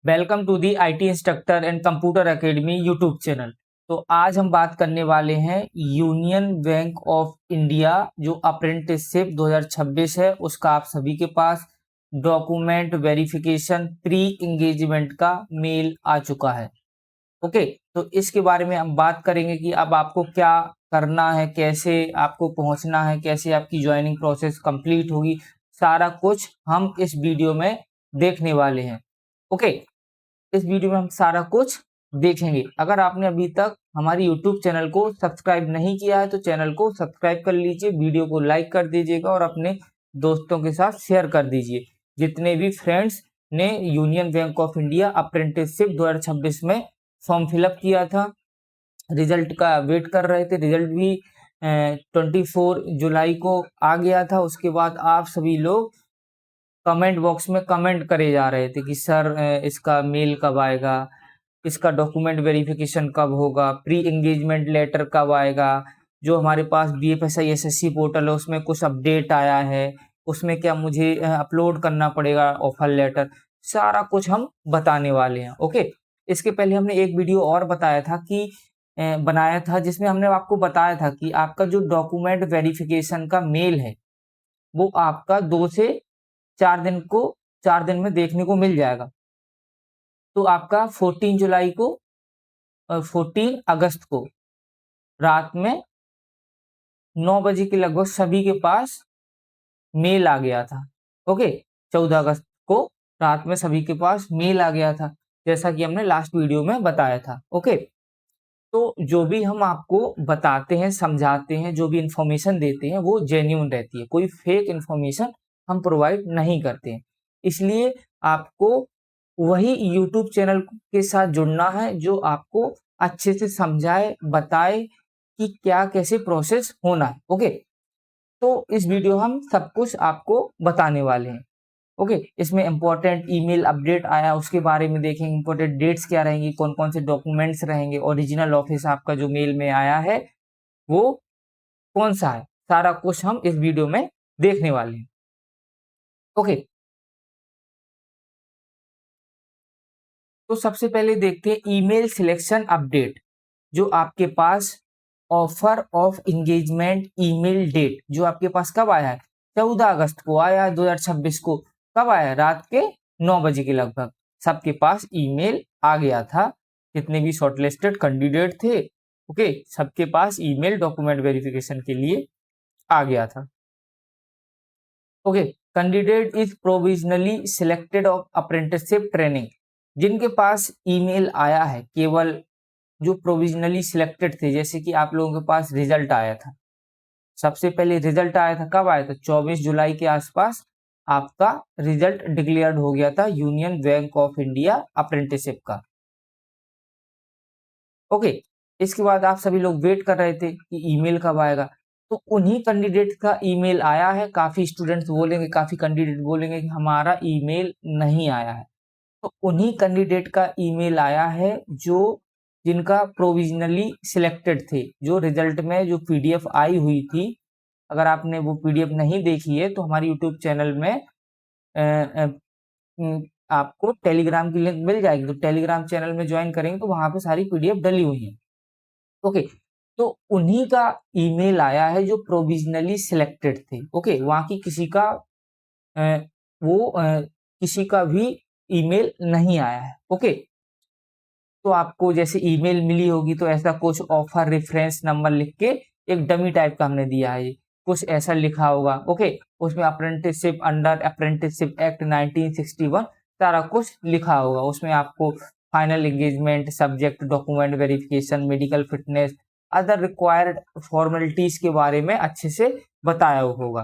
Welcome to the IT instructor and computer academy YouTube channel. तो आज हम बात करने वाले हैं यूनियन बैंक ऑफ इंडिया जो अप्रेंटिसशिप 2026 है उसका आप सभी के पास डॉक्यूमेंट वेरिफिकेशन प्री इंगेजमेंट का मेल आ चुका है। ओके, तो इसके बारे में हम बात करेंगे कि अब आपको क्या करना है, कैसे आपको पहुंचना है, कैसे आपकी ज्वाइनिंग प्रोसेस कंप्लीट होगी, सारा कुछ हम इस वीडियो में देखने वाले हैं। ओके, इस वीडियो में हम सारा कुछ देखेंगे। अगर आपने अभी तक हमारी यूट्यूब चैनल को सब्सक्राइब नहीं किया है तो चैनल को सब्सक्राइब कर लीजिए, वीडियो को लाइक कर दीजिएगा और अपने दोस्तों के साथ शेयर कर दीजिए। जितने भी फ्रेंड्स ने union Bank of India apprenticeship 2026 में फॉर्म फिलअप किया था, रिजल्ट का वेट कर रहे थे, रिजल्ट भी 24 जुलाई को आ गया था। उसके बाद आप सभी लोग कमेंट बॉक्स में कमेंट करे जा रहे थे कि सर इसका मेल कब आएगा, इसका डॉक्यूमेंट वेरिफिकेशन कब होगा, प्री एंगेजमेंट लेटर कब आएगा, जो हमारे पास बीएफएसआई एसएससी पोर्टल है उसमें कुछ अपडेट आया है, उसमें क्या मुझे अपलोड करना पड़ेगा ऑफर लेटर, सारा कुछ हम बताने वाले हैं। ओके, इसके पहले हमने एक वीडियो और बताया था कि बनाया था जिसमें हमने आपको बताया था कि आपका जो डॉक्यूमेंट वेरिफिकेशन का मेल है वो आपका 2 से 4 दिन में देखने को मिल जाएगा। तो आपका 14 जुलाई को 14 अगस्त को रात में 9 बजे के लगभग सभी के पास मेल आ गया था। ओके, 14 अगस्त को रात में सभी के पास मेल आ गया था, जैसा कि हमने लास्ट वीडियो में बताया था। ओके, तो जो भी हम आपको बताते हैं, समझाते हैं, जो भी इंफॉर्मेशन देते हैं वो जेन्युइन रहती है, कोई फेक इंफॉर्मेशन हम प्रोवाइड नहीं करते हैं। इसलिए आपको वही यूट्यूब चैनल के साथ जुड़ना है जो आपको अच्छे से समझाए, बताए कि क्या कैसे प्रोसेस होना है। ओके, तो इस वीडियो हम सब कुछ आपको बताने वाले हैं। ओके, इसमें इंपॉर्टेंट ईमेल अपडेट आया उसके बारे में देखेंगे, इंपॉर्टेंट डेट्स क्या रहेंगी, कौन कौन से डॉक्यूमेंट्स रहेंगे, ओरिजिनल ऑफिस आपका जो मेल में आया है वो कौन सा है, सारा कुछ हम इस वीडियो में देखने वाले हैं। ओके, तो सबसे पहले देखते हैं ईमेल सिलेक्शन अपडेट। जो आपके पास offer of engagement email date जो आपके पास कब आया है, 14 अगस्त को आया 2026 को। कब आया? रात के 9 बजे के लगभग सबके पास ईमेल आ गया था, जितने भी शॉर्टलिस्टेड कैंडिडेट थे। ओके, सबके पास ईमेल डॉक्यूमेंट वेरिफिकेशन के लिए आ गया था। Okay, candidate is provisionally selected of apprenticeship training. जिनके पास ईमेल आया है, केवल जो प्रोविजनली सिलेक्टेड थे, जैसे कि आप लोगों के पास रिजल्ट आया था, सबसे पहले रिजल्ट आया था, कब आया था? 24 जुलाई के आसपास आपका रिजल्ट डिक्लेयर्ड हो गया था union Bank of India apprenticeship का। ओके, इसके बाद आप सभी लोग वेट कर रहे थे कि ईमेल कब आएगा, तो उन्हीं कैंडिडेट का ईमेल आया है। काफी स्टूडेंट्स बोलेंगे, काफी कैंडिडेट बोलेंगे कि हमारा ईमेल नहीं आया है, तो उन्हीं कैंडिडेट का ईमेल आया है जो जिनका प्रोविजनली सिलेक्टेड थे, जो रिजल्ट में जो पीडीएफ आई हुई थी। अगर आपने वो पीडीएफ नहीं देखी है तो हमारी यूट्यूब चैनल में अ, अ, आपको टेलीग्राम की लिंक मिल जाएगी, तो टेलीग्राम चैनल में ज्वाइन करेंगे तो वहां पे सारी पीडीएफ डली हुई है। ओके, तो उन्हीं का ईमेल आया है जो प्रोविजनली सिलेक्टेड थे। ओके, वहां की किसी का अ, किसी का भी ईमेल नहीं आया है। ओके, तो आपको जैसे ईमेल मिली होगी तो ऐसा कुछ ऑफर रेफरेंस नंबर लिख के एक डमी टाइप का हमने दिया है, कुछ ऐसा लिखा होगा। ओके, उसमें अप्रेंटिसशिप अंडर अप्रेंटिसशिप एक्ट 1961 सारा कुछ लिखा होगा। उसमें आपको final engagement, subject, document verification, medical fitness, other required formalities के बारे में अच्छे से बताया होगा।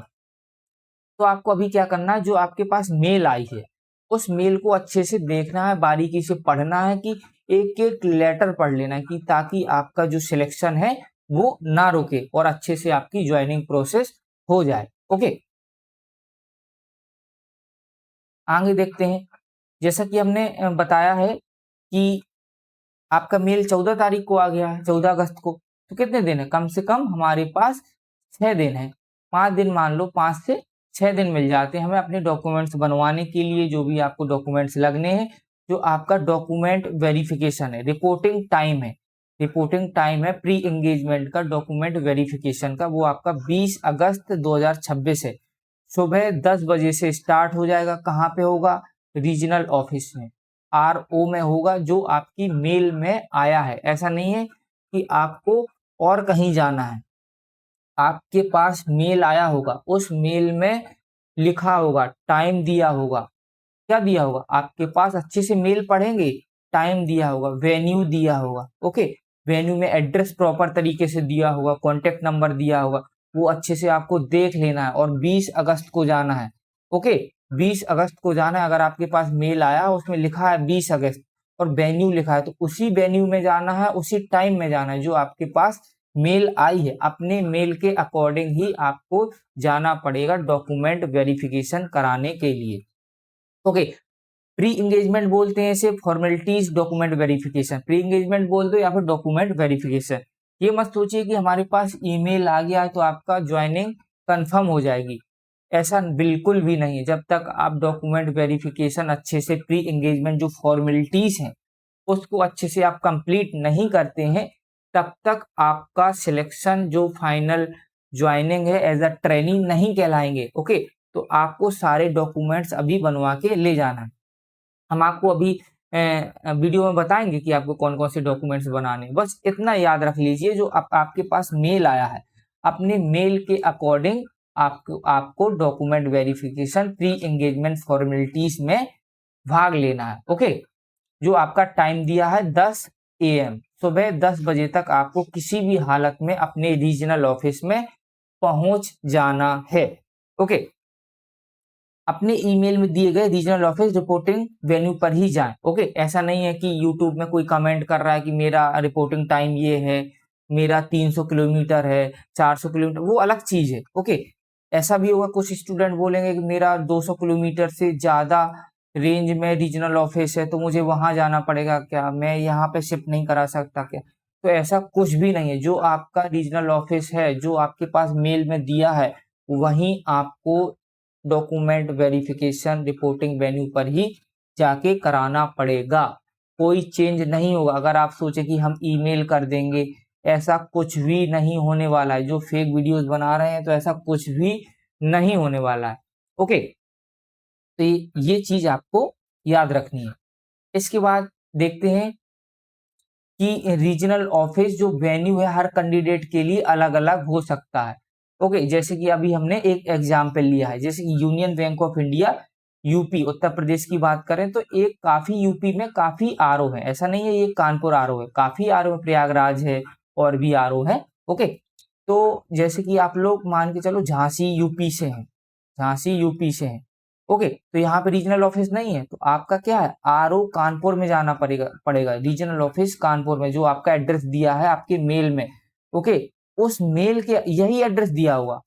तो आपको अभी क्या करना है, जो आपके पास मेल आई है उस मेल को अच्छे से देखना है, बारीकी से पढ़ना है, कि एक एक लेटर पढ़ लेना है, कि ताकि आपका जो सिलेक्शन है वो ना रुके और अच्छे से आपकी ज्वाइनिंग प्रोसेस हो जाए। ओके, आगे देखते हैं। जैसा कि हमने बताया है कि आपका मेल 14 तारीख को आ गया है, 14 अगस्त को, तो कितने दिन है? कम से कम हमारे पास 6 दिन है, 5 दिन मान लो, 5 से 6 दिन मिल जाते हैं हमें अपने डॉक्यूमेंट्स बनवाने के लिए, जो भी आपको डॉक्यूमेंट्स लगने हैं, जो आपका डॉक्यूमेंट वेरिफिकेशन है, रिपोर्टिंग टाइम है, प्री एंगेजमेंट का डॉक्यूमेंट वेरिफिकेशन का, वो आपका 20 अगस्त 2026 है। सुबह 10 बजे से स्टार्ट हो जाएगा। कहाँ पे होगा? रीजनल ऑफिस में, RO में होगा, जो आपकी मेल में आया है। ऐसा नहीं है कि आपको और कहीं जाना है, आपके पास मेल आया होगा, उस मेल में लिखा होगा, टाइम दिया होगा, क्या दिया होगा आपके पास, अच्छे से मेल पढ़ेंगे, टाइम दिया होगा, वेन्यू दिया होगा, ओके, वेन्यू में एड्रेस प्रॉपर तरीके से दिया होगा, कॉन्टेक्ट नंबर दिया होगा, वो अच्छे से आपको देख लेना है। और 20 अगस्त को जाना है, ओके, 20 अगस्त को जाना है। अगर आपके पास मेल आया उसमें लिखा है 20 अगस्त और वेन्यू लिखा है, तो उसी वेन्यू में जाना है, उसी टाइम में जाना है जो आपके पास मेल आई है। अपने मेल के अकॉर्डिंग ही आपको जाना पड़ेगा डॉक्यूमेंट वेरिफिकेशन कराने के लिए, ओके। प्री इंगेजमेंट बोलते हैं इसे, formalities document verification, pre engagement बोल दो या फिर डॉक्यूमेंट वेरिफिकेशन। ये मत सोचिए कि हमारे पास ईमेल आ गया तो आपका ज्वाइनिंग कंफर्म हो जाएगी, ऐसा बिल्कुल भी नहीं है। जब तक आप डॉक्यूमेंट वेरिफिकेशन अच्छे से, प्री इंगेजमेंट जो फॉर्मेलिटीज हैं उसको अच्छे से आप कंप्लीट नहीं करते हैं, तब तक आपका सिलेक्शन, जो फाइनल ज्वाइनिंग है एज अ ट्रेनी, नहीं कहलाएंगे, ओके। तो आपको सारे डॉक्यूमेंट्स अभी बनवा के ले जाना है। हम आपको अभी वीडियो में बताएंगे कि आपको कौन कौन से डॉक्यूमेंट्स बनाने हैं। बस इतना याद रख लीजिए, जो आपके पास मेल आया है, अपने मेल के अकॉर्डिंग आपको document verification, pre engagement formalities में भाग लेना है, ओके। जो आपका टाइम दिया है 10 AM, सुबह 10 बजे तक आपको किसी भी हालत में अपने रीजनल ऑफिस में पहुंच जाना है, ओके। अपने ईमेल में दिए गए रीजनल ऑफिस रिपोर्टिंग वेन्यू पर ही जाएं, ओके। ऐसा नहीं है कि यूट्यूब में कोई कमेंट कर रहा है कि मेरा रिपोर्टिंग टाइम ये है, मेरा 300 किलोमीटर है, 400 किलोमीटर, वो अलग चीज है, ओके। ऐसा भी होगा, कुछ स्टूडेंट बोलेंगे कि मेरा 200 किलोमीटर से ज्यादा रेंज में रीजनल ऑफिस है, तो मुझे वहां जाना पड़ेगा क्या, मैं यहाँ पे शिफ्ट नहीं करा सकता क्या? तो ऐसा कुछ भी नहीं है। जो आपका रीजनल ऑफिस है, जो आपके पास मेल में दिया है, वहीं आपको डॉक्यूमेंट वेरिफिकेशन रिपोर्टिंग वेन्यू पर ही जाके कराना पड़ेगा, कोई चेंज नहीं होगा। अगर आप सोचे कि हम ईमेल कर देंगे, ऐसा कुछ भी नहीं होने वाला है। जो फेक वीडियोस बना रहे हैं, तो ऐसा कुछ भी नहीं होने वाला है, ओके। तो ये चीज आपको याद रखनी है। इसके बाद देखते हैं कि रीजनल ऑफिस जो वेन्यू है हर कैंडिडेट के लिए अलग अलग हो सकता है, ओके। जैसे कि अभी हमने एक एग्जाम्पल लिया है, जैसे कि Union Bank of India UP, Uttar Pradesh की बात करें तो एक काफी, यूपी में काफी RO है, ऐसा नहीं है ये कानपुर RO है, काफी RO है, प्रयागराज है और भी RO है, ओके। तो जैसे कि आप लोग मान के चलो झांसी यूपी से हैं, झांसी यूपी से हैं, ओके। तो यहाँ पे रीजनल ऑफिस नहीं है, तो आपका क्या है, RO कानपुर में जाना पड़ेगा रीजनल ऑफिस कानपुर में, जो आपका एड्रेस दिया है आपके मेल में, ओके। उस मेल के, यही एड्रेस दिया हुआ,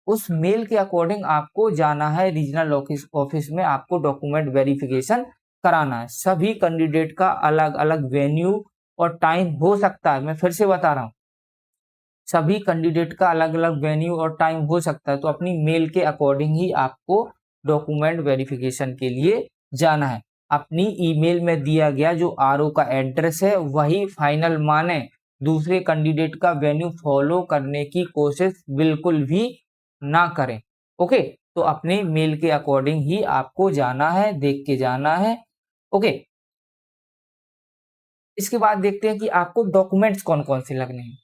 उस मेल के अकॉर्डिंग आपको जाना है रीजनल ऑफिस में, आपको डॉक्यूमेंट वेरिफिकेशन कराना है। सभी कैंडिडेट का अलग अलग वेन्यू और टाइम हो सकता है, मैं फिर से बता रहा हूँ, सभी कैंडिडेट का अलग अलग वेन्यू और टाइम हो सकता है। तो अपनी मेल के अकॉर्डिंग ही आपको डॉक्यूमेंट वेरिफिकेशन के लिए जाना है। अपनी ईमेल में दिया गया जो RO का एड्रेस है वही फाइनल माने, दूसरे कैंडिडेट का वेन्यू फॉलो करने की कोशिश बिल्कुल भी ना करें, ओके। तो अपने मेल के अकॉर्डिंग ही आपको जाना है, देख के जाना है, ओके। इसके बाद देखते हैं कि आपको डॉक्यूमेंट्स कौन कौन से लगने हैं।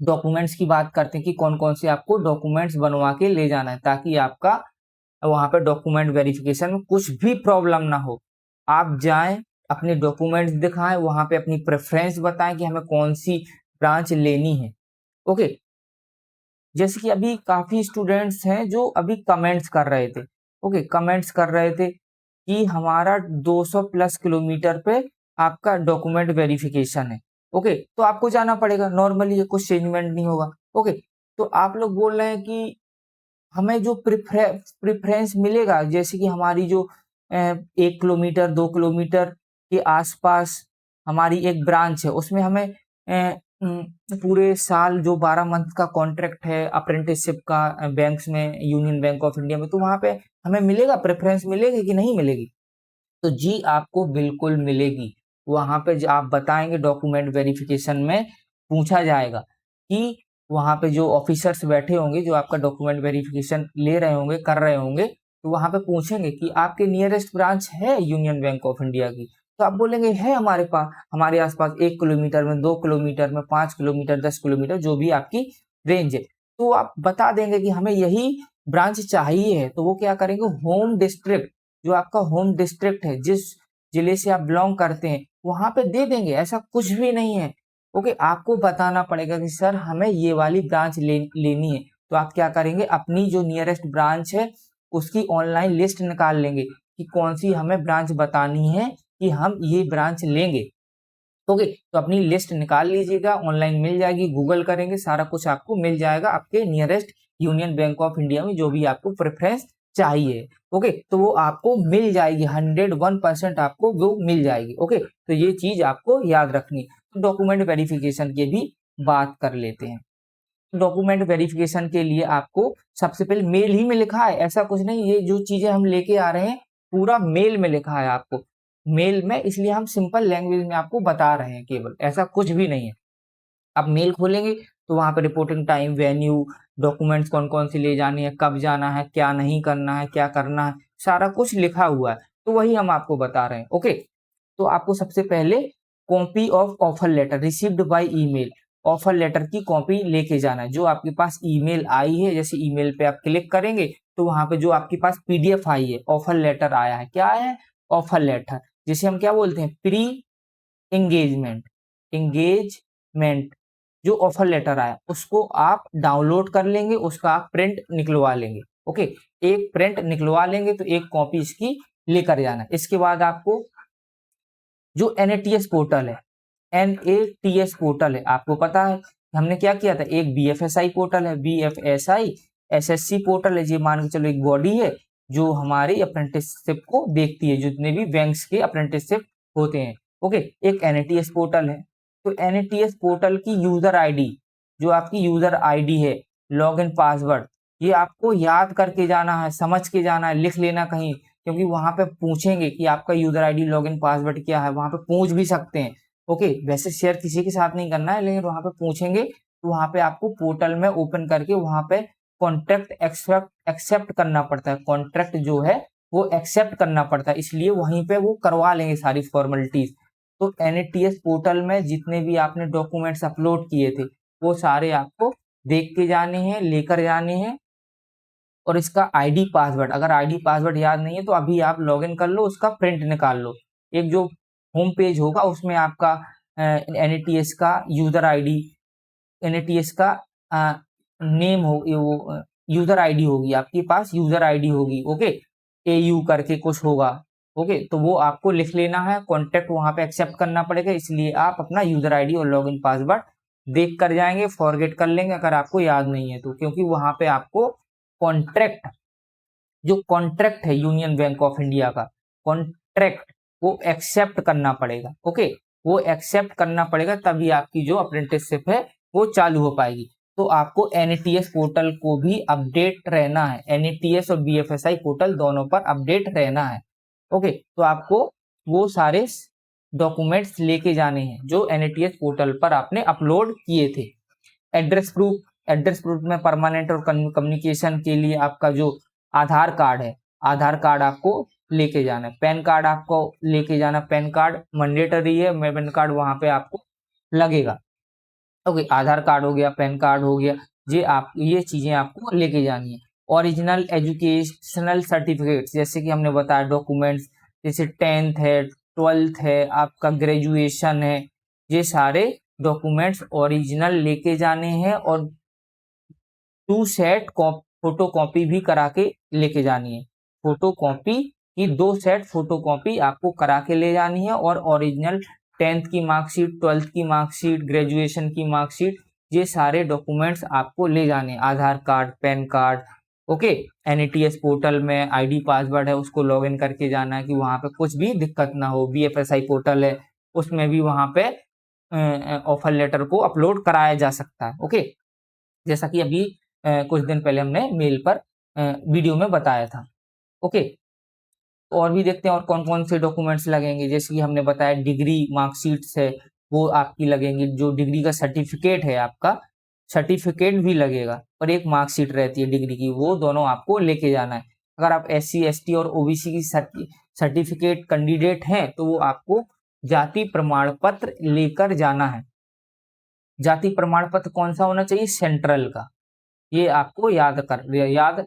डॉक्यूमेंट्स की बात करते हैं कि कौन कौन से आपको डॉक्यूमेंट्स बनवा के ले जाना है, ताकि आपका वहां पे डॉक्यूमेंट वेरिफिकेशन में कुछ भी प्रॉब्लम ना हो। आप जाएं, अपने डॉक्यूमेंट्स दिखाएं, वहां पे अपनी प्रेफरेंस बताएं कि हमें कौन सी ब्रांच लेनी है, ओके। जैसे कि अभी काफी स्टूडेंट्स हैं जो अभी कमेंट्स कर रहे थे, ओके, कमेंट्स कर रहे थे कि हमारा 200 प्लस किलोमीटर पे आपका डॉक्यूमेंट वेरिफिकेशन है, ओके। तो आपको जाना पड़ेगा, नॉर्मली ये कुछ चेंजमेंट नहीं होगा, ओके। तो आप लोग बोल रहे हैं कि हमें जो प्रेफरेंस मिलेगा, जैसे कि हमारी जो 1 किलोमीटर 2 किलोमीटर के आसपास हमारी एक ब्रांच है, उसमें हमें पूरे साल जो 12 मंथ का कॉन्ट्रैक्ट है अप्रेंटिसशिप का बैंक्स में, यूनियन बैंक ऑफ इंडिया में, तो वहां पे हमें मिलेगा, प्रेफरेंस मिलेगी कि नहीं मिलेगी? तो जी आपको बिल्कुल मिलेगी। वहां पे जो आप बताएंगे डॉक्यूमेंट वेरिफिकेशन में पूछा जाएगा कि वहां पे जो ऑफिसर्स बैठे होंगे जो आपका डॉक्यूमेंट वेरिफिकेशन ले रहे होंगे कर रहे होंगे, तो वहां पे पूछेंगे कि आपके नियरेस्ट ब्रांच है यूनियन बैंक ऑफ इंडिया की, तो आप बोलेंगे है हमारे पास, हमारे आसपास 1 किलोमीटर में, 2 किलोमीटर में, 5 किलोमीटर, 10 किलोमीटर, जो भी आपकी रेंज है। तो आप बता देंगे कि हमें यही ब्रांच चाहिए है। तो वो क्या करेंगे, होम डिस्ट्रिक्ट, जो आपका होम डिस्ट्रिक्ट है, जिस जिले से आप बिलोंग करते हैं, वहां पे दे देंगे। ऐसा कुछ भी नहीं है। ओके, आपको बताना पड़ेगा कि सर हमें ये वाली ब्रांच लेनी है। तो आप क्या करेंगे, अपनी जो नियरेस्ट ब्रांच है उसकी ऑनलाइन लिस्ट निकाल लेंगे कि कौन सी हमें ब्रांच बतानी है कि हम ये ब्रांच लेंगे। ओके, तो अपनी लिस्ट निकाल लीजिएगा, ऑनलाइन मिल जाएगी, गूगल करेंगे, सारा कुछ आपको मिल जाएगा आपके nearest union Bank of India में, जो भी आपको प्रेफरेंस चाहिए। ओके, तो वो आपको मिल जाएगी, 101% आपको वो मिल जाएगी। ओके, तो ये चीज आपको याद रखनी। डॉक्यूमेंट वेरिफिकेशन की भी बात कर लेते हैं। डॉक्यूमेंट वेरिफिकेशन के लिए आपको सबसे पहले मेल ही में लिखा है, ऐसा कुछ नहीं, ये जो चीजें हम लेके आ रहे हैं पूरा मेल में लिखा है आपको, मेल में, इसलिए हम सिंपल लैंग्वेज में आपको बता रहे हैं, केवल ऐसा कुछ भी नहीं है। आप मेल खोलेंगे तो वहां पर रिपोर्टिंग टाइम, वेन्यू, डॉक्यूमेंट्स कौन कौन से ले जाने हैं, कब जाना है, क्या नहीं करना है, क्या करना है, सारा कुछ लिखा हुआ है। तो वही हम आपको बता रहे हैं। ओके, तो आपको सबसे पहले copy of offer letter received by email, offer letter की कॉपी लेके जाना है। जो आपके पास ईमेल आई है, जैसे ईमेल पे आप क्लिक करेंगे तो वहां पे जो आपके पास पीडीएफ आई है, ऑफर लेटर आया है, क्या आया है, ऑफर लेटर, जिसे हम क्या बोलते हैं, प्री एंगेजमेंट, एंगेजमेंट जो ऑफर लेटर आया उसको आप डाउनलोड कर लेंगे, उसका आप प्रिंट निकलवा लेंगे। ओके, एक प्रिंट निकलवा लेंगे तो एक कॉपी इसकी लेकर जाना। इसके बाद आपको जो एनएटीएस पोर्टल है, एनएटीएस पोर्टल है, आपको पता है हमने क्या किया था, एक बीएफएसआई पोर्टल है, बीएफएसआई एसएससी पोर्टल है, ये मान के चलो एक बॉडी है जो हमारी अप्रेंटिसशिप को देखती है, जितने भी बैंक्स के अप्रेंटिसशिप होते हैं। ओके, एक एनएटीएस पोर्टल है। तो एनएटीएस पोर्टल की यूजर आईडी, जो आपकी यूजर आईडी है, लॉगिन पासवर्ड, ये आपको याद करके जाना है, समझ के जाना है, लिख लेना कहीं, क्योंकि वहां पे पूछेंगे कि आपका यूजर आईडी लॉगिन पासवर्ड क्या है, वहां पे पूछ भी सकते हैं। ओके, वैसे शेयर किसी के साथ नहीं करना है, लेकिन वहां पे पूछेंगे तो वहां पे आपको पोर्टल में ओपन करके वहां पे कॉन्ट्रैक्ट एक्सेप्ट करना पड़ता है, कॉन्ट्रैक्ट जो है वो एक्सेप्ट करना पड़ता है, इसलिए वहीं पे वो करवा लेंगे सारी फॉर्मेलिटीज। तो एनएटीएस पोर्टल में जितने भी आपने डॉक्यूमेंट्स अपलोड किए थे वो सारे आपको देख के जाने हैं, लेकर जाने हैं। और इसका आईडी पासवर्ड, अगर आईडी पासवर्ड याद नहीं है तो अभी आप लॉगिन कर लो, उसका प्रिंट निकाल लो। एक जो होम पेज होगा उसमें आपका एनएटीएस का यूजर आईडी, एनएटीएस का नेम हो, वो यूजर आईडी होगी आपके पास, यूजर आईडी होगी। ओके, एयू करके कुछ होगा। ओके, तो वो आपको लिख लेना है, कॉन्टेक्ट वहां पे एक्सेप्ट करना पड़ेगा, इसलिए आप अपना यूजर आईडी और लॉगिन पासवर्ड देख कर जाएंगे, फॉरगेट कर लेंगे अगर आपको याद नहीं है तो, क्योंकि वहां पे आपको कॉन्ट्रैक्ट, जो कॉन्ट्रैक्ट है यूनियन बैंक ऑफ इंडिया का कॉन्ट्रैक्ट, वो एक्सेप्ट करना पड़ेगा। ओके, वो एक्सेप्ट करना पड़ेगा, तभी आपकी जो अप्रेंटिसशिप है वो चालू हो पाएगी। तो आपको एनएटीएस पोर्टल को भी अपडेट रहना है, एनएटीएस और बीएफएसआई पोर्टल दोनों पर अपडेट रहना है। ओके, तो आपको वो सारे डॉक्यूमेंट्स लेके जाने हैं जो एनएटीएस पोर्टल पर आपने अपलोड किए थे। एड्रेस प्रूफ, एड्रेस प्रूफ में परमानेंट और कम्युनिकेशन के लिए आपका जो आधार कार्ड है, आधार कार्ड आपको लेके जाना है। पैन कार्ड आपको लेके जाना, पैन कार्ड मैंडेटरी है, पैन कार्ड वहां पे आपको लगेगा। ओके, आधार कार्ड हो गया, पैन कार्ड हो गया, ये चीजें आपको लेके जानी है। ओरिजिनल एजुकेशनल सर्टिफिकेट, जैसे कि हमने बताया डॉक्यूमेंट्स, जैसे 10th है, 12th है, आपका ग्रेजुएशन है, ये सारे डॉक्यूमेंट्स ओरिजिनल लेके जाने हैं। और 2 सेट फोटो कॉपी भी करा के लेके जानी है, फोटो कॉपी की 2 सेट फोटो कॉपी आपको करा के ले जानी है। और ओरिजिनल 10th की मार्कशीट, 12th की मार्कशीट, ग्रेजुएशन की मार्कशीट, ये सारे डॉक्यूमेंट्स आपको ले जाने हैं। Aadhaar card, PAN card. Okay, NATS portal में आईडी पासवर्ड है, उसको लॉगिन करके जाना है कि वहां पे कुछ भी दिक्कत ना हो। बीएफएसआई पोर्टल है, उसमें भी वहां पे ऑफर लेटर को अपलोड कराया जा सकता है। ओके, जैसा कि अभी कुछ दिन पहले हमने मेल पर वीडियो में बताया था। ओके, और भी देखते हैं और कौन कौन से डॉक्यूमेंट्स लगेंगे। जैसे कि हमने बताया डिग्री मार्कशीट्स है वो आपकी लगेंगी, जो डिग्री का सर्टिफिकेट है आपका सर्टिफिकेट भी लगेगा और एक मार्कशीट रहती है डिग्री की, वो दोनों आपको लेके जाना है। अगर आप SC ST और OBC की सर्टिफिकेट कैंडिडेट हैं तो वो आपको जाति प्रमाण पत्र लेकर जाना है। जाति प्रमाण पत्र कौन सा होना चाहिए? सेंट्रल का। ये आपको याद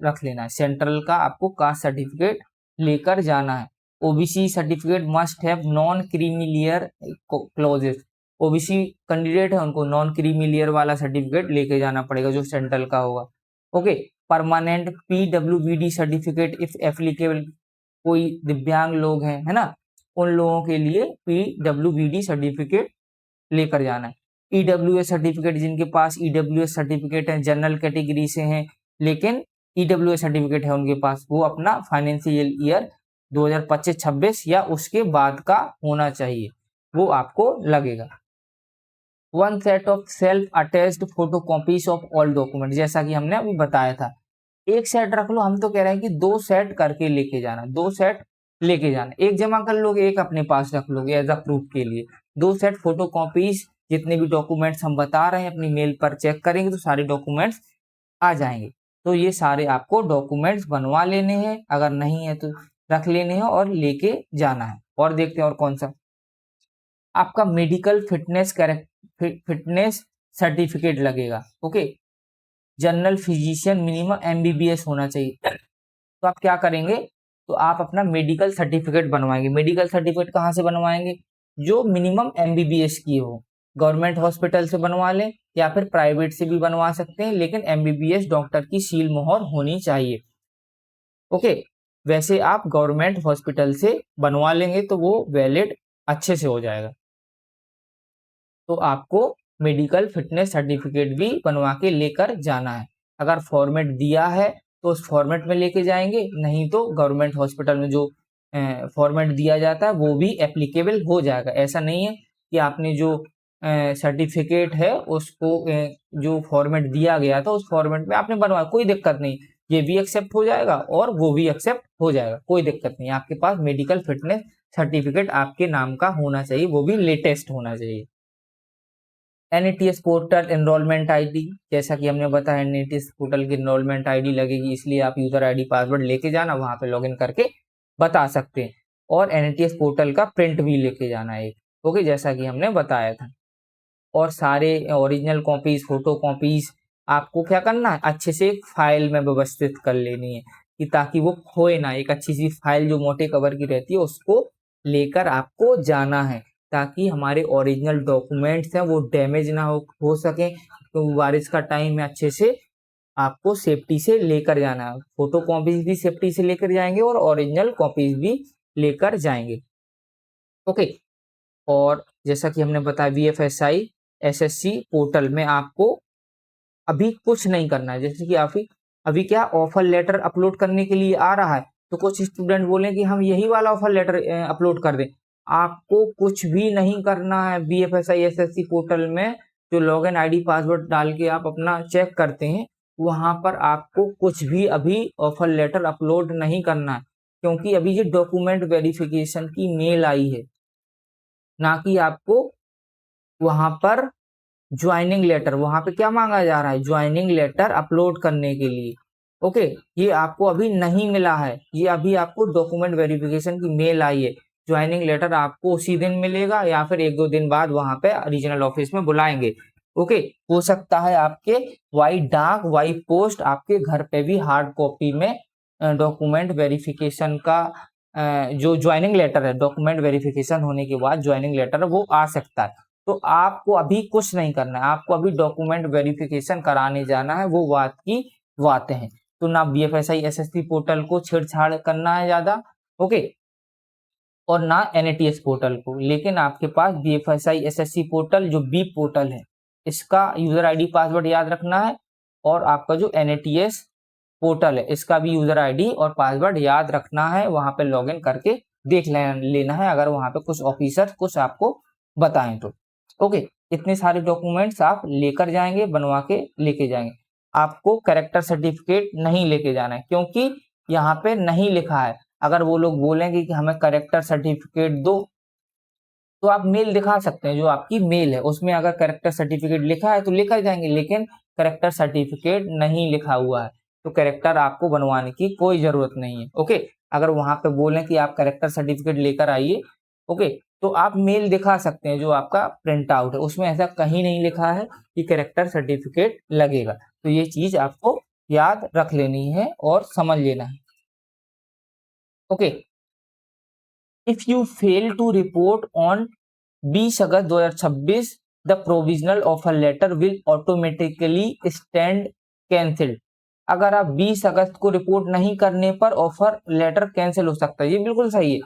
रख लेना है, सेंट्रल का आपको कास्ट सर्टिफिकेट लेकर जाना है। OBC certificate must have non creamy layer clauses. OBC candidate है उनको नॉन क्रीमिलियर वाला सर्टिफिकेट लेके जाना पड़ेगा जो सेंट्रल का होगा। Okay, permanent PWBD certificate if applicable. कोई दिव्यांग लोग हैं, है ना, उन लोगों के लिए PWBD सर्टिफिकेट लेकर जाना है। EWS सर्टिफिकेट, जिनके पास EWS सर्टिफिकेट है, जनरल कैटेगरी से हैं लेकिन EWS सर्टिफिकेट है उनके पास, वो अपना फाइनेंशियल ईयर 2025-26 या उसके बाद का होना चाहिए, वो आपको लगेगा। 1 set of self attested photocopies of all document, जैसा कि हमने अभी बताया था। एक सेट रख लो, हम तो कह रहे हैं कि 2 सेट करके लेके जाना, 2 सेट लेके जाना। एक जमा कर लोगे, एक अपने पास रख लोगे एज अ प्रूफ के लिए। 2 सेट फोटोकॉपीज, जितने भी डॉक्यूमेंट्स हम बता रहे हैं अपनी मेल पर चेक करेंगे तो सारे डॉक्यूमेंट्स आ जाएंगे। तो ये सारे आपको डॉक्यूमेंट्स बनवा लेने हैं, अगर नहीं है तो रख लेने हैं और लेके जाना है। और देखते हैं और कौन सा। आपका मेडिकल फिटनेस सर्टिफिकेट लगेगा। Okay, general physician minimum MBBS होना चाहिए। तो आप क्या करेंगे, तो आप अपना मेडिकल सर्टिफिकेट बनवाएंगे। मेडिकल सर्टिफिकेट कहाँ से बनवाएंगे? जो मिनिमम MBBS की हो। गवर्नमेंट हॉस्पिटल से बनवा लें या फिर प्राइवेट से भी बनवा सकते हैं, लेकिन MBBS डॉक्टर की सील मोहर होनी चाहिए। ओके, वैसे आप गवर्नमेंट हॉस्पिटल से बनवा लेंगे तो वो वैलिड अच्छे से हो जाएगा। तो आपको मेडिकल फिटनेस सर्टिफिकेट भी बनवा के लेकर जाना है। अगर फॉर्मेट दिया है तो उस फॉर्मेट में लेके जाएंगे, नहीं तो गवर्नमेंट हॉस्पिटल में जो फॉर्मेट दिया जाता है वो भी एप्लीकेबल हो जाएगा। ऐसा नहीं है कि आपने जो सर्टिफिकेट है उसको जो फॉर्मेट दिया गया था उस फॉर्मेट में आपने बनवाया, कोई दिक्कत नहीं, ये भी एक्सेप्ट हो जाएगा और वो भी एक्सेप्ट हो जाएगा, कोई दिक्कत नहीं। आपके पास मेडिकल फिटनेस सर्टिफिकेट आपके नाम का होना चाहिए, वो भी लेटेस्ट होना चाहिए। NATS पोर्टल एनरोलमेंट ID, जैसा कि हमने बताया NATS पोर्टल की एनरोलमेंट ID लगेगी, इसलिए आप यूजर ID पासवर्ड लेके जाना, वहां पे लॉगिन करके बता सकते हैं। और NATS पोर्टल का प्रिंट भी लेके जाना है, ओके, जैसा कि हमने बताया था। और सारे ओरिजिनल कॉपीज फोटो कॉपीज आपको क्या करना है, अच्छे से एक फाइल में व्यवस्थित कर लेनी है कि ताकि वो खोए ना। एक अच्छी सी फाइल जो मोटे कवर की रहती है उसको लेकर आपको जाना है, ताकि हमारे ओरिजिनल डॉक्यूमेंट्स हैं वो डैमेज ना हो सके। तो बारिश का टाइम है, अच्छे से आपको सेफ्टी से लेकर जाना है। फोटो कॉपीज भी सेफ्टी से लेकर जाएंगे और ओरिजिनल कॉपीज भी लेकर जाएंगे। ओके, और जैसा कि हमने बताया VFSI SSC पोर्टल में आपको अभी कुछ नहीं करना है। जैसे कि अभी क्या ऑफर लेटर अपलोड करने के लिए आ रहा है, तो कुछ स्टूडेंट बोले कि हम यही वाला ऑफर लेटर अपलोड कर दें। आपको कुछ भी नहीं करना है। VFSI SSC पोर्टल में जो लॉगिन ID पासवर्ड डाल के आप अपना चेक करते हैं, वहां पर आपको कुछ भी अभी ऑफर लेटर अपलोड नहीं करना है, क्योंकि अभी ये डॉक्यूमेंट वेरिफिकेशन की मेल आई है, ना कि आपको वहां पर ज्वाइनिंग लेटर। वहां पे क्या मांगा जा रहा है, ज्वाइनिंग लेटर अपलोड करने के लिए। ओके, ये आपको अभी नहीं मिला है, ये अभी आपको डॉक्यूमेंट वेरिफिकेशन की मेल आई है। ज्वाइनिंग लेटर आपको उसी दिन मिलेगा या फिर 1-2 दिन बाद वहां पे रीजनल ऑफिस में बुलाएंगे। ओके, हो सकता है आपके वाई पोस्ट आपके घर पे भी हार्ड कॉपी में डॉक्यूमेंट वेरिफिकेशन का जो ज्वाइनिंग लेटर है, डॉक्यूमेंट वेरिफिकेशन होने के बाद ज्वाइनिंग लेटर वो आ सकता है। तो आपको अभी कुछ नहीं करना है, आपको अभी डॉक्यूमेंट वेरिफिकेशन कराने जाना है, वो बात की बातें हैं। तो ना VFSI SSC पोर्टल को छेड़छाड़ करना है ज्यादा, ओके, और ना NATS पोर्टल को। लेकिन आपके पास VFSI SSC पोर्टल जो B पोर्टल है, इसका यूजर ID पासवर्ड याद रखना है, और आपका जो NATS पोर्टल है इसका भी यूजर ID और पासवर्ड याद रखना है। वहां पे लॉगिन करके देख लेना है अगर वहां पे कुछ ऑफिसर कुछ आपको बताएं तो। ओके, इतने सारे डॉक्यूमेंट्स आप लेकर जाएंगे, बनवा के लेके जाएंगे। आपको कैरेक्टर सर्टिफिकेट नहीं लेके जाना है, क्योंकि यहाँ पे नहीं लिखा है अगर वो लोग बोलेंगे कि हमें कैरेक्टर सर्टिफिकेट दो, तो आप मेल दिखा सकते हैं, जो आपकी मेल है उसमें अगर कैरेक्टर सर्टिफिकेट लिखा है तो लेकर जाएंगे, लेकिन कैरेक्टर सर्टिफिकेट नहीं लिखा हुआ है तो कैरेक्टर आपको बनवाने की कोई जरूरत नहीं है। ओके, अगर वहां पे बोलें कि आप कैरेक्टर सर्टिफिकेट लेकर आइए, ओके, तो आप मेल दिखा सकते हैं जो आपका प्रिंट आउट है, उसमें ऐसा कहीं नहीं लिखा है कि कैरेक्टर सर्टिफिकेट लगेगा। तो ये चीज आपको याद रख लेनी है और समझ लेना है। Okay, if you fail to report on 20 August 2026 the provisional offer letter will automatically stand cancelled। अगर आप 20 अगस्त को रिपोर्ट नहीं करने पर ऑफर लेटर कैंसिल हो सकता है। ये बिल्कुल सही है।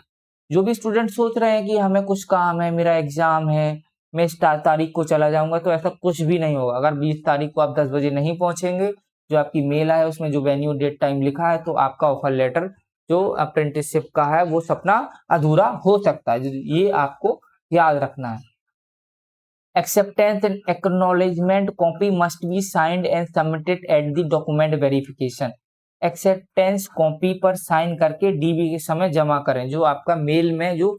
जो भी स्टूडेंट सोच रहे हैं कि हमें कुछ काम है, मेरा एग्जाम है, मैं इस तारीख को चला जाऊंगा, तो ऐसा कुछ भी नहीं होगा। अगर 20 तारीख को आप 10 बजे नहीं पहुंचेंगे, जो आपकी मेल है उसमें जो वेन्यू डेट टाइम लिखा है, तो आपका ऑफर लेटर जो अप्रेंटिसशिप का है वो सपना अधूरा हो सकता है। ये आपको याद रखना है। Acceptance and acknowledgement copy must be signed and submitted at the document verification। Acceptance copy पर साइन करके डीबी के समय जमा करें। जो आपका मेल में जो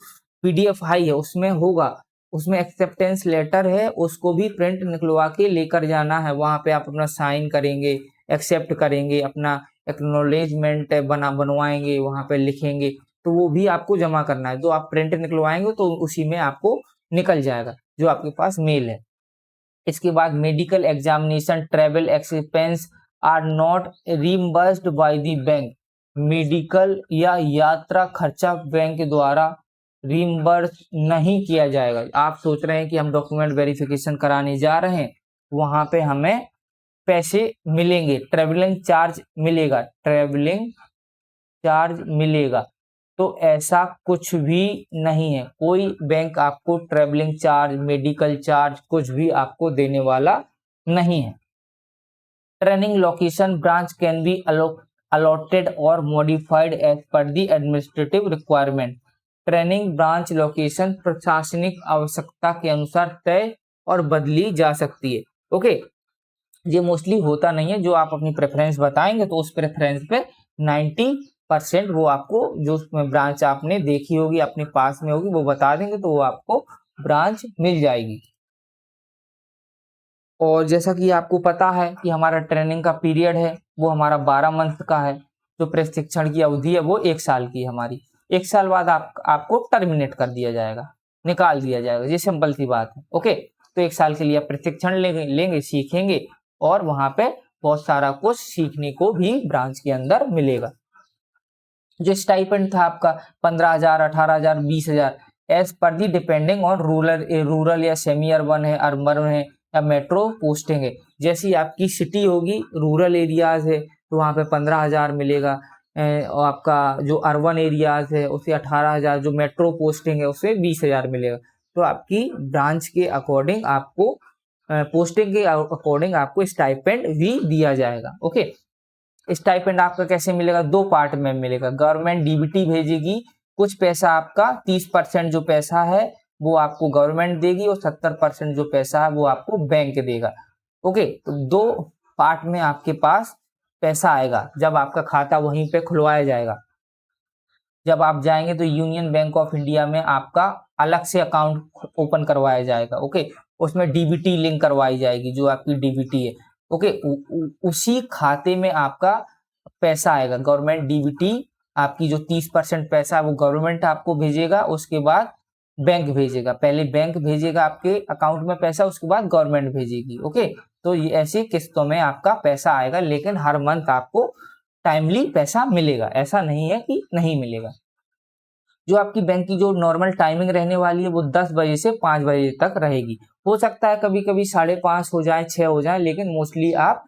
पीडीएफ आई है उसमें होगा, उसमें एक्सेप्टेंस लेटर है, उसको भी प्रिंट निकलवा के लेकर जाना है। वहां पे आप अपना साइन करेंगे, एक्सेप्ट करेंगे, अपना एक्नॉलेजमेंट बनवाएंगे, वहां पे लिखेंगे, तो वो भी आपको जमा करना है। जो आप प्रिंट निकलवाएंगे तो उसी में आपको निकल जाएगा जो आपके पास मेल है। इसके बाद medical examination travel expense are not reimbursed by the bank. Medical या यात्रा खर्चा बैंक के द्वारा रीइंबर्स नहीं किया जाएगा। आप सोच रहे हैं कि हम डॉक्यूमेंट वेरिफिकेशन कराने जा रहे हैं, वहां पे हमें पैसे मिलेंगे, ट्रेवलिंग चार्ज मिलेगा, ट्रेवलिंग चार्ज मिलेगा, तो ऐसा कुछ भी नहीं है। कोई बैंक आपको ट्रेवलिंग चार्ज, मेडिकल चार्ज कुछ भी आपको देने वाला नहीं है। Training location branch can be allotted और modified as per the administrative requirement। Training branch location प्रशासनिक आवश्यकता के अनुसार तय और बदली जा सकती है। ओके, ये मोस्टली होता नहीं है। जो आप अपनी प्रेफरेंस बताएंगे तो उस प्रेफरेंस पे 90% वो आपको, जो ब्रांच आपने देखी होगी अपने पास में होगी, वो बता देंगे, तो वो आपको ब्रांच मिल जाएगी। और जैसा कि आपको पता है कि हमारा ट्रेनिंग का पीरियड है वो हमारा 12 मंथ का है। जो प्रशिक्षण की अवधि है वो 1 साल की है हमारी। 1 साल बाद आपको टर्मिनेट कर दिया जाएगा, निकाल दिया जाएगा। ये सिंपल सी बात है। ओके, तो 1 साल के लिए प्रशिक्षण लेंगे, सीखेंगे, और वहां पे बहुत सारा कुछ सीखने को भी ब्रांच के अंदर मिलेगा। जो स्टाइपेंड था आपका 15,000, 18,000, 20,000 as per the depending on rural या सेमी अर्बन है, अर्बन है या मेट्रो पोस्टिंग है। जैसी आपकी सिटी होगी, रूरल एरियाज है तो वहां पे 15,000 मिलेगा, और आपका जो अर्बन एरियाज है उसे 18,000, जो मेट्रो पोस्टिंग है उसे 20,000 मिलेगा। तो आपकी ब्रांच के अकॉर्डिंग आपको, पोस्टिंग के अकॉर्डिंग आपको स्टाइपेंड भी दिया जाएगा। ओके, स्टाइपेंड आपका कैसे मिलेगा? 2 पार्ट में मिलेगा। गवर्नमेंट डीबीटी भेजेगी, कुछ पैसा आपका 30% जो पैसा है वो आपको गवर्नमेंट देगी, और 70% जो पैसा है वो आपको बैंक देगा। ओके, तो 2 पार्ट में आपके पास पैसा आएगा जब आपका खाता वहीं पे खुलवाया जाएगा। जब आप जाएंगे तो यूनियन बैंक ऑफ इंडिया में आपका अलग से अकाउंट ओपन करवाया जाएगा। ओके, उसमें डीबीटी लिंक करवाई जाएगी, जो आपकी डीबीटी है। ओके, उसी खाते में आपका पैसा आएगा। गवर्नमेंट डीबीटी आपकी जो 30% पैसा है वो गवर्नमेंट आपको भेजेगा, उसके बाद बैंक भेजेगा। पहले बैंक भेजेगा आपके अकाउंट में पैसा, उसके बाद गवर्नमेंट भेजेगी। ओके, तो ये ऐसी किस्तों में आपका पैसा आएगा, लेकिन हर मंथ आपको टाइमली पैसा मिलेगा, ऐसा नहीं है कि नहीं मिलेगा। जो आपकी बैंक की जो नॉर्मल टाइमिंग रहने वाली है वो 10 बजे से 5 बजे तक रहेगी। हो सकता है कभी कभी 5:30 हो जाए, 6 हो जाए, लेकिन मोस्टली आप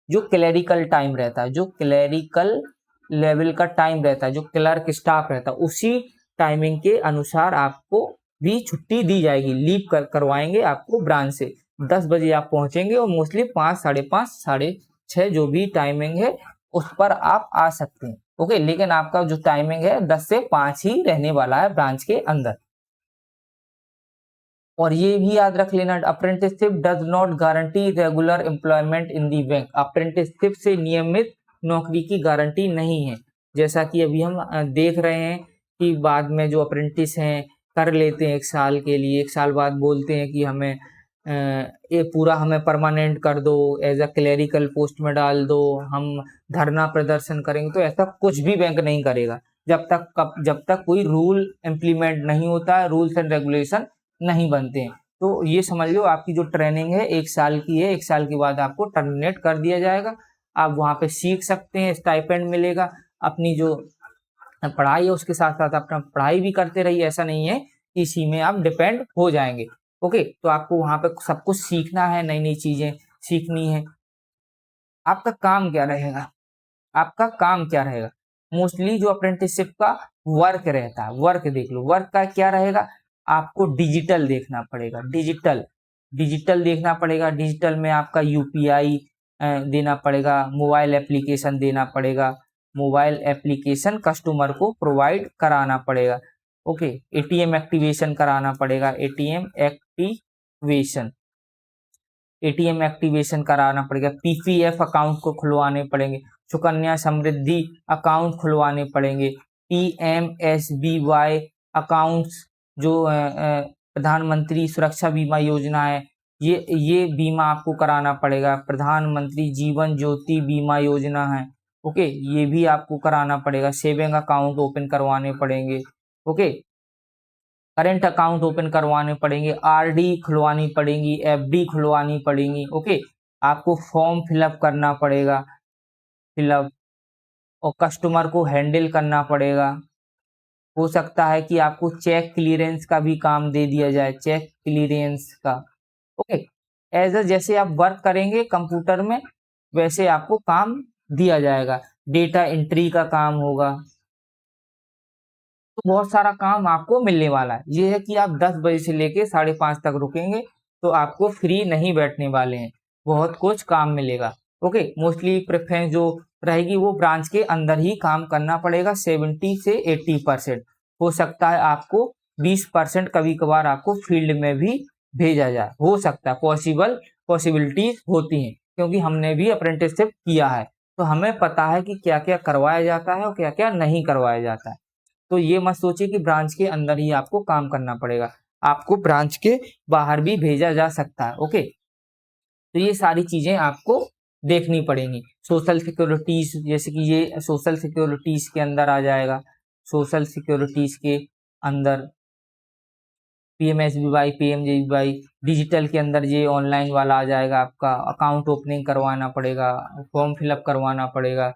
जो क्लरिकल टाइम रहता है, जो क्लरिकल लेवल का टाइम रहता है, जो क्लर्क स्टाफ रहता है, उसी टाइमिंग के अनुसार आपको भी छुट्टी दी जाएगी। लीव करवाएंगे आपको ब्रांच से। 10 बजे आप पहुंचेंगे और मोस्टली 5, 5:30, 6:30 जो भी टाइमिंग है उस पर आप आ सकते हैं। ओके, लेकिन आपका जो टाइमिंग है 10 से 5 ही रहने वाला है ब्रांच के अंदर। और ये भी याद रख लेना, apprenticeship does not guarantee regular employment in the bank. Apprenticeship से नियमित नौकरी की गारंटी नहीं है। जैसा कि अभी हम देख रहे हैं कि बाद में जो अप्रेंटिस हैं कर लेते हैं 1 साल के लिए, 1 साल बाद बोलते हैं कि हमें ये पूरा हमें परमानेंट कर दो, एज अ क्लेरिकल पोस्ट में डाल दो, हम धरना प्रदर्शन करेंगे। तो ऐसा कुछ भी बैंक नहीं करेगा जब तक कोई रूल इम्प्लीमेंट नहीं होता है, रूल्स एंड रेगुलेशन नहीं बनते हैं। तो ये समझ लो आपकी जो ट्रेनिंग है 1 साल की है, 1 साल के बाद आपको टर्मिनेट कर दिया जाएगा। आप वहाँ पे सीख सकते हैं, स्टाइपेंड मिलेगा, अपनी जो पढ़ाई है उसके साथ साथ अपना पढ़ाई भी करते रहिए। ऐसा नहीं है कि इसी में आप डिपेंड हो जाएंगे। ओके, तो आपको वहाँ पे सब कुछ सीखना है, नई नई चीजें सीखनी है। आपका काम क्या रहेगा? आपका काम क्या रहेगा? मोस्टली जो अप्रेंटिसशिप का वर्क रहता है, वर्क देख लो, वर्क का क्या रहेगा? आपको डिजिटल देखना पड़ेगा, डिजिटल देखना पड़ेगा। डिजिटल में आपका यूपीआई देना पड़ेगा, मोबाइल एप्लीकेशन देना पड़ेगा, मोबाइल एप्लीकेशन कस्टमर को प्रोवाइड कराना पड़ेगा। ओके, एटीएम एक्टिवेशन कराना पड़ेगा, एटीएम एक्टिवेशन कराना पड़ेगा, पीपीएफ अकाउंट को खुलवाने पड़ेंगे, सुकन्या समृद्धि अकाउंट खुलवाने पड़ेंगे, पीएमएसबीवाई अकाउंट्स जो प्रधानमंत्री सुरक्षा बीमा योजना है, ये बीमा आपको कराना पड़ेगा। प्रधानमंत्री जीवन ज्योति बीमा योजना है, ओके, ये भी आपको कराना पड़ेगा। सेविंग अकाउंट ओपन करवाने पड़ेंगे, ओके, करेंट अकाउंट ओपन करवाने पड़ेंगे, आरडी खुलवानी पड़ेंगी, एफडी खुलवानी पड़ेंगी। ओके, आपको फॉर्म फिलअप करना पड़ेगा, फिलअप, और कस्टमर को हैंडल करना पड़ेगा। हो सकता है कि आपको चेक क्लियरेंस का भी काम दे दिया जाए, चेक क्लियरेंस का। ओके, एज अ जैसे आप वर्क करेंगे कंप्यूटर में वैसे आपको काम दिया जाएगा। डेटा एंट्री का काम होगा, तो बहुत सारा काम आपको मिलने वाला है। ये है कि आप 10 बजे से लेके 5:30 तक रुकेंगे तो आपको फ्री नहीं बैठने वाले हैं, बहुत कुछ काम मिलेगा। ओके, मोस्टली प्रेफरेंस जो रहेगी वो ब्रांच के अंदर ही काम करना पड़ेगा। 70 से 80% हो सकता है आपको 20% कभी कभार आपको फील्ड में भी भेजा जाए, हो सकता है, पॉसिबिलिटीज होती हैं, क्योंकि हमने भी अप्रेंटिसशिप किया है तो हमें पता है कि क्या क्या करवाया जाता है और क्या क्या नहीं करवाया जाता है। तो ये मत सोचिए कि ब्रांच के अंदर ही आपको काम करना पड़ेगा, आपको ब्रांच के बाहर भी भेजा जा सकता है। ओके, तो ये सारी चीजें आपको देखनी पड़ेंगी। सोशल सिक्योरिटीज, जैसे कि ये सोशल सिक्योरिटीज के अंदर आ जाएगा, सोशल सिक्योरिटीज के अंदर पीएमएसबीवाई, पीएमजेबीवाई, डिजिटल के अंदर ये ऑनलाइन वाला आ जाएगा। आपका अकाउंट ओपनिंग करवाना पड़ेगा, फॉर्म फिलअप करवाना पड़ेगा,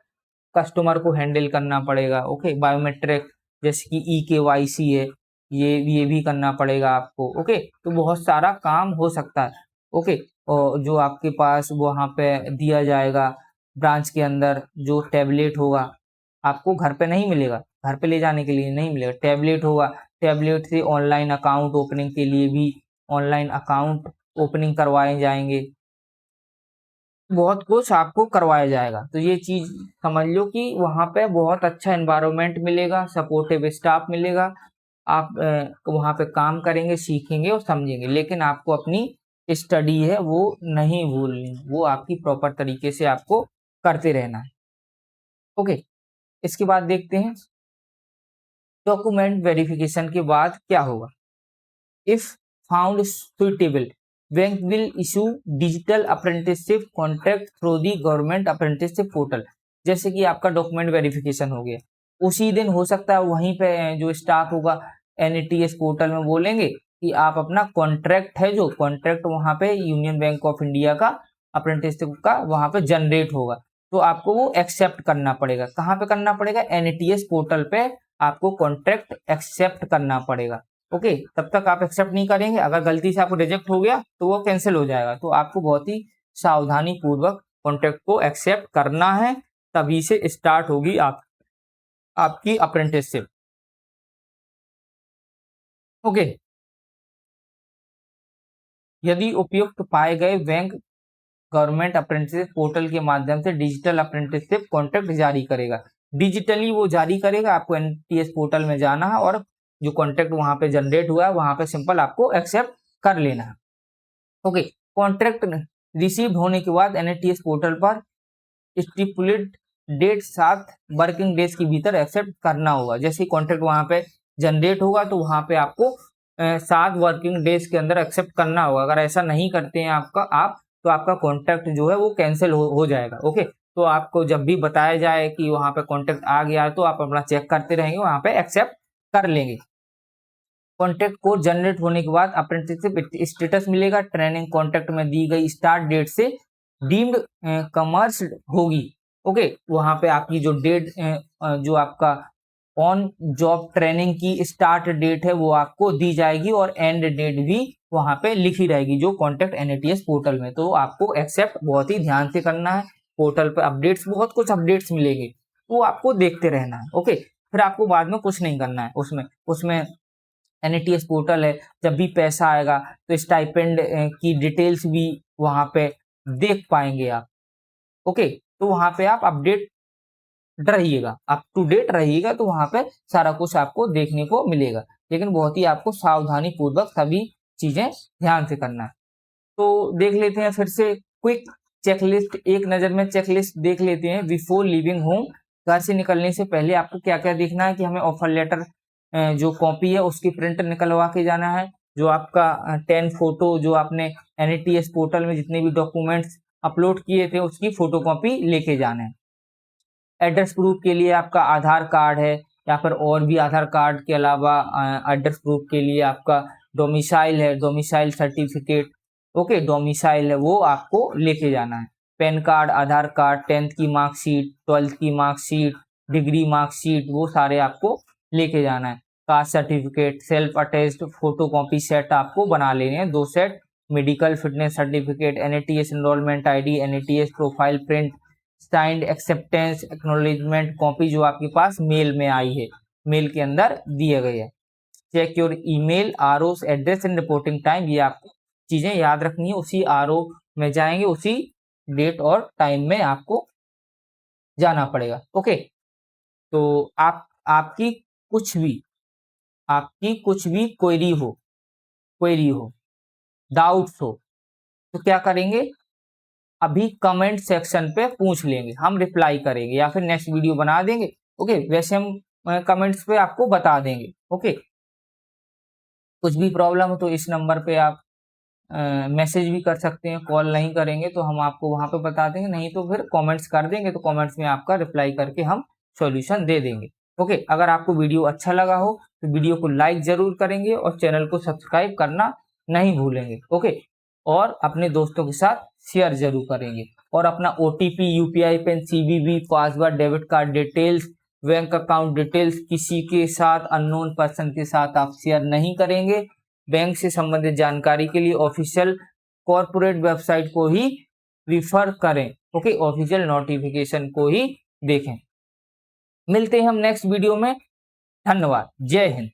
कस्टमर को हैंडल करना पड़ेगा। ओके, बायोमेट्रिक जैसे कि EKYC है, ये भी करना पड़ेगा आपको। ओके, तो बहुत सारा काम हो सकता है। ओके, और जो आपके पास वहाँ पे दिया जाएगा ब्रांच के अंदर जो टैबलेट होगा, आपको घर पे नहीं मिलेगा, घर पे ले जाने के लिए नहीं मिलेगा, टैबलेट होगा। टैबलेट से ऑनलाइन अकाउंट ओपनिंग के लिए भी ऑनलाइन अकाउंट ओपनिंग करवाए जाएंगे, बहुत कुछ आपको करवाया जाएगा। तो ये चीज समझ लो कि वहाँ पे बहुत अच्छा एनवायरनमेंट मिलेगा, सपोर्टिव स्टाफ मिलेगा। आप वहाँ पे काम करेंगे, सीखेंगे और समझेंगे, लेकिन आपको अपनी स्टडी है वो नहीं भूलनी, वो आपकी प्रॉपर तरीके से आपको करते रहना है। ओके, इसके बाद देखते हैं डॉक्यूमेंट वेरिफिकेशन के बाद क्या होगा। If found suitable, bank will issue digital apprenticeship contract through the government apprenticeship portal. जैसे कि आपका डॉक्यूमेंट वेरिफिकेशन हो गया, उसी दिन हो सकता है वहीं पे जो स्टाफ होगा NATS पोर्टल में बोलेंगे कि आप अपना कॉन्ट्रैक्ट है, जो कॉन्ट्रैक्ट वहां पे यूनियन बैंक ऑफ इंडिया का अप्रेंटिसशिप का वहां पे जनरेट होगा, तो आपको वो एक्सेप्ट करना पड़ेगा। कहाँ पे करना पड़ेगा? NATS पोर्टल पे आपको कॉन्ट्रैक्ट एक्सेप्ट करना पड़ेगा। ओके, तब तक आप एक्सेप्ट नहीं करेंगे, अगर गलती से आपको रिजेक्ट हो गया तो वो कैंसिल हो जाएगा। तो आपको बहुत ही सावधानी पूर्वक कॉन्ट्रैक्ट को एक्सेप्ट करना है, तभी से स्टार्ट होगी आपकी अप्रेंटिसशिप। ओके, यदि उपयुक्त पाए गए, बैंक गवर्नमेंट अप्रेंटिसशिप पोर्टल के माध्यम से डिजिटल अप्रेंटिसशिप कॉन्ट्रैक्ट जारी करेगा। डिजिटली वो जारी करेगा, आपको NATS पोर्टल में जाना है और जो कॉन्ट्रैक्ट वहां पे जनरेट हुआ है वहां पे सिंपल आपको एक्सेप्ट कर लेना है। ओके, कॉन्ट्रैक्ट रिसीव्ड होने के बाद NATS पोर्टल पर स्टिपुलेट डेट 7 वर्किंग डेज के भीतर एक्सेप्ट करना होगा। जैसे ही कॉन्ट्रैक्ट वहां पे जनरेट होगा तो वहां पे आपको 7 वर्किंग डेज के अंदर एक्सेप्ट करना होगा। अगर ऐसा नहीं करते हैं आप तो आपका कॉन्ट्रैक्ट जो है वो कैंसिल हो जाएगा। ओके, तो आपको जब भी बताया जाए कि वहां पे कॉन्ट्रैक्ट आ गया तो आप अपना चेक करते रहेंगे, वहां पे एक्सेप्ट कर लेंगे। कॉन्ट्रैक्ट कोड जनरेट होने के बाद अप्रेंटिसशिप स्टेटस मिलेगा। ट्रेनिंग कॉन्ट्रैक्ट में दी गई स्टार्ट डेट से डीम्ड कमर्स होगी। ओके, वहां पे आपकी जो डेट जो आपका ऑन जॉब ट्रेनिंग की स्टार्ट डेट है वो आपको दी जाएगी और एंड डेट भी वहां पे लिखी रहेगी जो कॉन्ट्रैक्ट एनएटीएस पोर्टल में। तो आपको एक्सेप्ट बहुत ही ध्यान से करना है। पोर्टल पे अपडेट्स, बहुत कुछ अपडेट्स मिलेंगे, वो आपको देखते रहना है। ओके, फिर आपको बाद में कुछ नहीं करना है। उसमें एनएटीएस पोर्टल है, जब भी पैसा आएगा तो स्टाइपेंड की डिटेल्स भी वहां पे देख पाएंगे आप। ओके, तो वहां पे आप अपडेट रहिएगा, अप टू डेट रहिएगा, तो वहां पे सारा कुछ आपको देखने को मिलेगा। लेकिन बहुत ही आपको सावधानी पूर्वक सभी चीजें ध्यान से करना है। तो देख लेते हैं फिर से क्विक चेकलिस्ट, एक नजर में चेकलिस्ट देख लेते हैं। बिफोर लिविंग होम, घर से निकलने से पहले आपको क्या क्या देखना है कि हमें ऑफर लेटर जो कॉपी है उसकी प्रिंट निकलवा के जाना है। जो आपका 10 फोटो जो आपने एनएटीएस पोर्टल में जितने भी डॉक्यूमेंट्स अपलोड किए थे उसकी फोटो कॉपी लेके जाना है। एड्रेस प्रूफ के लिए आपका आधार कार्ड है या फिर और भी आधार कार्ड के अलावा एड्रेस प्रूफ के लिए आपका डोमिसाइल है, डोमिसाइल सर्टिफिकेट, ओके, डोमिसाइल है वो आपको लेके जाना है। पैन कार्ड, आधार कार्ड, 10th की मार्कशीट, 12th की मार्कशीट, डिग्री मार्कशीट, वो सारे आपको लेके जाना है। Caste certificate, self attested photo copy set आपको बना लेने हैं 2 set. Medical fitness certificate, NATS enrolment ID, NATS profile print, signed acceptance acknowledgement copy जो आपके पास मेल में आई है, मेल के अंदर दिए गए है। Check your email, RO address and reporting time, ये आपको चीजें याद रखनी है। उसी आरओ में जाएंगे, उसी डेट और टाइम में आपको जाना पड़ेगा। ओके, तो आपकी कुछ भी क्वेरी हो, डाउट्स हो, तो क्या करेंगे, अभी कमेंट सेक्शन पे पूछ लेंगे, हम रिप्लाई करेंगे या फिर नेक्स्ट वीडियो बना देंगे। ओके, वैसे हम कमेंट्स पे आपको बता देंगे। ओके, कुछ भी प्रॉब्लम हो तो इस नंबर पे आप मैसेज भी कर सकते हैं, कॉल नहीं करेंगे तो हम आपको वहां पे बता देंगे, नहीं तो फिर कमेंट्स कर देंगे तो कमेंट्स में आपका रिप्लाई करके हम सॉल्यूशन दे देंगे। ओके, अगर आपको वीडियो अच्छा लगा हो तो वीडियो को लाइक जरूर करेंगे और चैनल को सब्सक्राइब करना नहीं भूलेंगे। ओके, और अपने दोस्तों के साथ शेयर जरूर करेंगे। और अपना OTP, UPI pin, CVV, password, debit card details, bank account details किसी के साथ, अननोन पर्सन के साथ आप शेयर नहीं करेंगे। बैंक से संबंधित जानकारी के लिए ऑफिशियल कॉर्पोरेट वेबसाइट को ही रिफर करें। ओके, ऑफिशियल नोटिफिकेशन को ही देखें। मिलते हैं हम नेक्स्ट वीडियो में। धन्यवाद, जय हिंद।